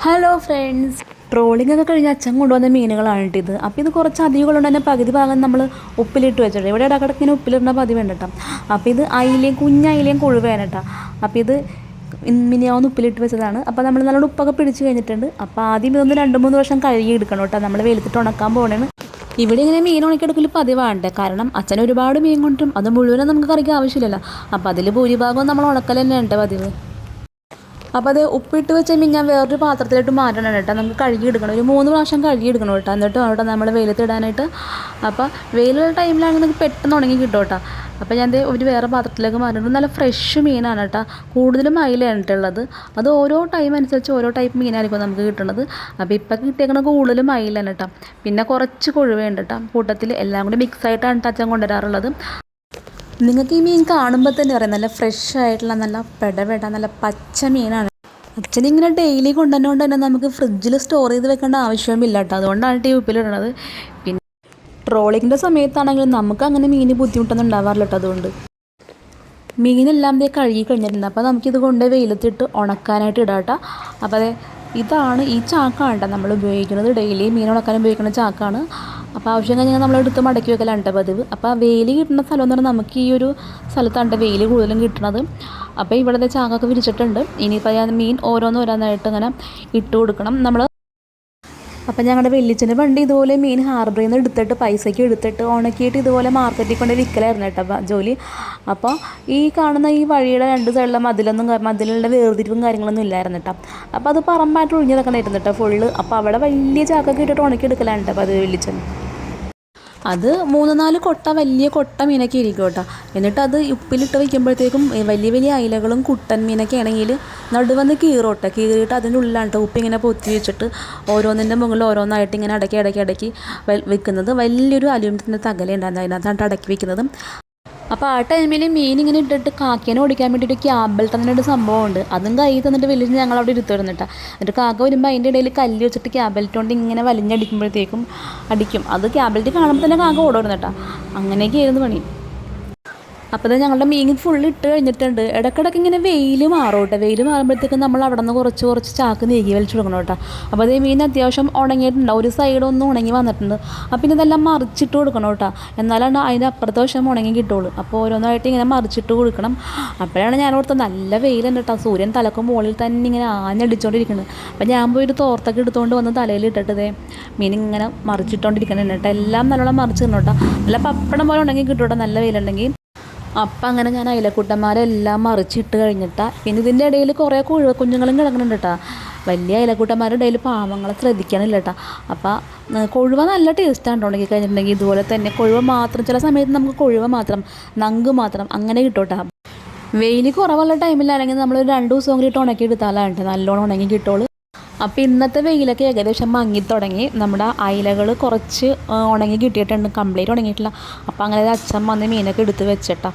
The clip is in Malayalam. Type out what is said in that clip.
ഹലോ ഫ്രണ്ട്സ്, ട്രോളിംഗ് ഒക്കെ കഴിഞ്ഞ് അച്ഛൻ കൊണ്ടുവന്ന മീനുകളാണ് ഇത്. അപ്പോൾ ഇത് കുറച്ച് അധികം ഉള്ളത് തന്നെ പകുതി ഭാഗം നമ്മൾ ഉപ്പിലിട്ട് വെച്ചിട്ട് ഇവിടെ ഇടക്കിടക്ക് ഇങ്ങനെ ഉപ്പിലിടുന്ന പതിവ് ഉണ്ട് കേട്ടോ. അപ്പോൾ ഇത് അയിലയും കുഞ്ഞയിലയും കൊഴുവേന കേട്ടോ. അപ്പോൾ ഇത് മിനിയാവുന്ന ഉപ്പിലിട്ട് വെച്ചതാണ്. അപ്പോൾ നമ്മൾ നല്ലോണം ഉപ്പൊക്കെ പിടിച്ച് കഴിഞ്ഞിട്ടുണ്ട്. അപ്പോൾ ആദ്യം ഇതൊന്ന് 2-3 വർഷം കഴുകി എടുക്കണം കേട്ടോ. നമ്മൾ വെയിലത്തിട്ട് ഉണക്കാൻ പോകണേണ്. ഇവിടെ ഇങ്ങനെ മീൻ ഉണക്കിയെടുക്കൽ പതിവാണ്ട്. കാരണം അച്ഛൻ ഒരുപാട് മീൻ കൊണ്ടും അത് മുഴുവനും നമുക്ക് കറിക്ക് ആവശ്യമില്ലല്ലോ. അപ്പോൾ അതിൽ ഭൂരിഭാഗവും നമ്മൾ ഉണക്കൽ തന്നെയുണ്ട് പതിവ്. അപ്പോൾ അത് ഉപ്പിട്ട് വെച്ച മീൻ ഞാൻ വേറൊരു പാത്രത്തിലോട്ട് മാറ്റണം കേട്ടോ. നമുക്ക് കഴുകി എടുക്കണം, ഒരു 3 പ്രാവശ്യം കഴുകി എടുക്കണം കേട്ടോ. എന്നിട്ട് അവിടെ നമ്മൾ വെയിലത്തിടാനായിട്ട്. അപ്പോൾ വെയിലുള്ള ടൈമിലാണെങ്കിൽ നമുക്ക് പെട്ടെന്ന് ഉണങ്ങി കിട്ടും കേട്ടോ. അപ്പോൾ ഞാൻ ഒരു വേറെ പാത്രത്തിലേക്ക് മാറ്റുന്നത് നല്ല ഫ്രഷ് മീനാണ് കേട്ടോ. കൂടുതലും അയിലയാണ് ഉള്ളത്. അത് ഓരോ ടൈം അനുസരിച്ച് ഓരോ ടൈപ്പ് മീനായിരിക്കും നമുക്ക് കിട്ടുന്നത്. അപ്പോൾ ഇപ്പം കിട്ടിയേക്കണ കൂടുതലും അയിലാണ് കേട്ടോ. പിന്നെ കുറച്ച് കൊഴുവയുണ്ട് കേട്ടോ കൂട്ടത്തിൽ. എല്ലാം കൂടി മിക്സായിട്ടാണ് അച്ഛൻ കൊണ്ടുവരാറുള്ളത്. നിങ്ങൾക്ക് ഈ മീൻ കാണുമ്പോൾ തന്നെ അറിയാം, നല്ല ഫ്രഷ് ആയിട്ടുള്ള നല്ല പെടപെട നല്ല പച്ച മീനാണ്. അച്ഛനിങ്ങനെ ഡെയിലി കൊണ്ടുവന്നുകൊണ്ട് തന്നെ നമുക്ക് ഫ്രിഡ്ജിൽ സ്റ്റോർ ചെയ്ത് വെക്കേണ്ട ആവശ്യമില്ല കേട്ടോ. അതുകൊണ്ടാണ് ഉപ്പിലിടുന്നത്. പിന്നെ ട്രോളിങ്ങിൻ്റെ സമയത്താണെങ്കിലും നമുക്ക് അങ്ങനെ മീന് ബുദ്ധിമുട്ടൊന്നും ഉണ്ടാവാറില്ല കേട്ടോ. അതുകൊണ്ട് മീനെല്ലാം കഴുകി കഴിഞ്ഞിട്ടുണ്ട്. അപ്പോൾ നമുക്കിത് കൊണ്ട് വെയിലത്തിട്ട് ഉണക്കാനായിട്ട് ഇടാം കേട്ടോ. അപ്പോൾ ഇതാണ് ഈ ചാക്കാണ് കേട്ടോ നമ്മൾ ഉപയോഗിക്കുന്നത്. ഡെയിലി മീൻ ഉണക്കാൻ ഉപയോഗിക്കുന്ന ചാക്കാണ്. അപ്പോൾ ആവശ്യം കഴിഞ്ഞാൽ നമ്മളെടുത്ത് മടക്കി വെക്കലാണ് കേട്ടോ പതിവ്. അപ്പോൾ വെയിൽ കിട്ടുന്ന സ്ഥലം എന്ന് പറഞ്ഞാൽ നമുക്ക് ഈ ഒരു സ്ഥലത്താണ് വെയിൽ കൂടുതലും കിട്ടുന്നത്. അപ്പോൾ ഇവിടുത്തെ ചാക്കൊക്കെ വിരിച്ചിട്ടുണ്ട്. ഇനിയിപ്പോൾ ഞാൻ മീൻ ഓരോന്നായിട്ട് ഇങ്ങനെ ഇട്ട് കൊടുക്കണം നമ്മൾ. അപ്പം ഞങ്ങളുടെ വെല്ലിച്ചൻ്റെ വണ്ടി ഇതുപോലെ മീൻ ഹാർബറിൽ നിന്ന് എടുത്തിട്ട് പൈസയ്ക്ക് എടുത്തിട്ട് ഉണക്കിയിട്ട് ഇതുപോലെ മാർക്കറ്റിൽ കൊണ്ട് വിൽക്കലായിരുന്നു കേട്ടോ ജോലി. അപ്പോൾ ഈ കാണുന്ന ഈ വഴിയുടെ 2 സൈഡിലെ മതിലുള്ള വേർതിരിവും കാര്യങ്ങളൊന്നും ഇല്ലായിരുന്നു കേട്ടോ. അപ്പോൾ അത് പറമ്പായിട്ട് ഒഴിഞ്ഞ് കിടക്കണമായിരുന്നു കേട്ടോ ഫുള്ള്. അപ്പോൾ അവിടെ വലിയ ചാക്കൊക്കെ ഇട്ടിട്ട് ഉണക്കി എടുക്കലാണ് കേട്ടോ. അപ്പോൾ അത് വെല്ലിച്ചൻ അത് 3-4 കൊട്ട വലിയ കൊട്ട മീനൊക്കെ ഇരിക്കും കേട്ടോ. എന്നിട്ട് അത് ഉപ്പിലിട്ട് വയ്ക്കുമ്പോഴത്തേക്കും വലിയ വലിയ അയിലകളും കുട്ടൻ മീനൊക്കെ ആണെങ്കിൽ നടുവന്ന് കീറോട്ടെ കീറിയിട്ട് അതിൻ്റെ ഉള്ളിലാണ് ഉപ്പിങ്ങനെ പൊത്തി വെച്ചിട്ട് ഓരോന്നിൻ്റെ മുകളിൽ ഓരോന്നായിട്ട് ഇങ്ങനെ അടക്കി വെക്കുന്നത്. വലിയൊരു അലുമിനിയത്തിൻ്റെ തകലുണ്ടായിരുന്നു, അതിനകത്താണ് അടക്കി വെക്കുന്നത്. അപ്പോൾ ആ ടൈമിൽ മീൻ ഇങ്ങനെ ഇട്ടിട്ട് കാക്കേനെ ഓടിക്കാൻ വേണ്ടിയിട്ട് ക്യാബിൽ തന്നിട്ട് സംഭവമുണ്ട്. അതും കൈ തന്നിട്ട് വലിയ ഞങ്ങൾ അവിടെ ഇരുത്തുവരുന്നിട്ടാ. എന്നിട്ട് കാക്ക വരുമ്പോൾ അതിൻ്റെ ഇടയിൽ കല്ല് വെച്ചിട്ട് ക്യാബിലിറ്റ് കൊണ്ട് ഇങ്ങനെ വലിഞ്ഞടിക്കുമ്പോഴത്തേക്കും അടിക്കും. അത് ക്യാബിലിറ്റ് കാണുമ്പോൾ തന്നെ കാക്ക ഓടുവരുന്നിട്ടാ. അങ്ങനെയൊക്കെയായിരുന്നു പണി. അപ്പോൾ അത് ഞങ്ങളുടെ മീൻ ഫുള്ള് ഇട്ട് കഴിഞ്ഞിട്ടുണ്ട്. ഇടയ്ക്കിടയ്ക്ക് ഇങ്ങനെ വെയിൽ മാറും കേട്ടോ. വെയിൽ മാറുമ്പോഴത്തേക്കും നമ്മൾ അവിടെ നിന്ന് കുറച്ച് ചാക്ക് നീക്കി വലിച്ചു കൊടുക്കണം കേട്ടോ. അപ്പോൾ അതേ മീൻ അത്യാവശ്യം ഉണങ്ങിയിട്ടുണ്ട്. ഒരു സൈഡൊന്നും ഉണങ്ങി വന്നിട്ടുണ്ട്. അപ്പോൾ ഇതെല്ലാം മറിച്ചിട്ട് കൊടുക്കണം കേട്ടോ. എന്നാലാണ് അതിൻ്റെ അപ്പുറത്തെ വശം ഉണങ്ങി കിട്ടുള്ളൂ. അപ്പോൾ ഓരോന്നായിട്ട് ഇങ്ങനെ മറിച്ചിട്ട് കൊടുക്കണം. അപ്പോഴാണ് ഞാൻ ഓർത്തത് നല്ല വെയിലുണ്ട് കേട്ടോ. സൂര്യൻ തലക്കും മുകളിൽ തന്നെ ഇങ്ങനെ ആഞ്ഞടിച്ചുകൊണ്ടിരിക്കുന്നത്. അപ്പോൾ ഞാൻ പോയിട്ട് തോർത്തൊക്കെ എടുത്തുകൊണ്ട് വന്ന് തലയിൽ ഇട്ടിട്ടതേ മീൻ ഇങ്ങനെ മറിച്ചിട്ടുകൊണ്ടിരിക്കണം കേട്ടോ. എല്ലാം നല്ലോണം മറിച്ച് തരണം കേട്ടോ. നല്ല പപ്പടം പോലെ ഉണ്ടെങ്കിൽ കിട്ടും കേട്ടോ നല്ല വെയിലുണ്ടെങ്കിൽ. അപ്പം അങ്ങനെ ഞാൻ അയിലക്കുട്ടന്മാരെല്ലാം മറിച്ചിട്ട് കഴിഞ്ഞിട്ടാ. പിന്നെ ഇതിൻ്റെ ഇടയിൽ കുറേ കുഞ്ഞുങ്ങളും കിടക്കുന്നുണ്ട് കേട്ടോ. വലിയ അയിലക്കുട്ടന്മാരുടെ ഇടയിൽ പാവങ്ങളെ ശ്രദ്ധിക്കാനില്ല കേട്ടോ. അപ്പോൾ കൊഴുവ നല്ല ടേസ്റ്റാണ് ഉണ്ടെങ്കിൽ കഴിഞ്ഞിട്ടുണ്ടെങ്കിൽ. ഇതുപോലെ തന്നെ കൊഴുവ മാത്രം ചില സമയത്ത് നമുക്ക് കൊഴുവ മാത്രം നങ്ക് മാത്രം അങ്ങനെ കിട്ടും കേട്ടോ. വെയിൽ കുറവുള്ള ടൈമിലാണെങ്കിൽ നമ്മൾ 2 ദിവസം കൂടി ഇട്ട് ഉണക്കി എടുത്താലാണ് നല്ലോണം ഉണങ്ങി കിട്ടുള്ളൂ. അപ്പോൾ ഇന്നത്തെ വെയിലൊക്കെ ഏകദേശം മങ്ങിത്തുടങ്ങി. നമ്മുടെ അയിലകൾ കുറച്ച് ഉണങ്ങി കിട്ടിയിട്ടുണ്ട്, കംപ്ലീറ്റ് ഉണങ്ങിയിട്ടില്ല. അപ്പോൾ അങ്ങനെ അച്ഛൻ വന്ന് മീനൊക്കെ എടുത്ത് വെച്ചിട്ടാ.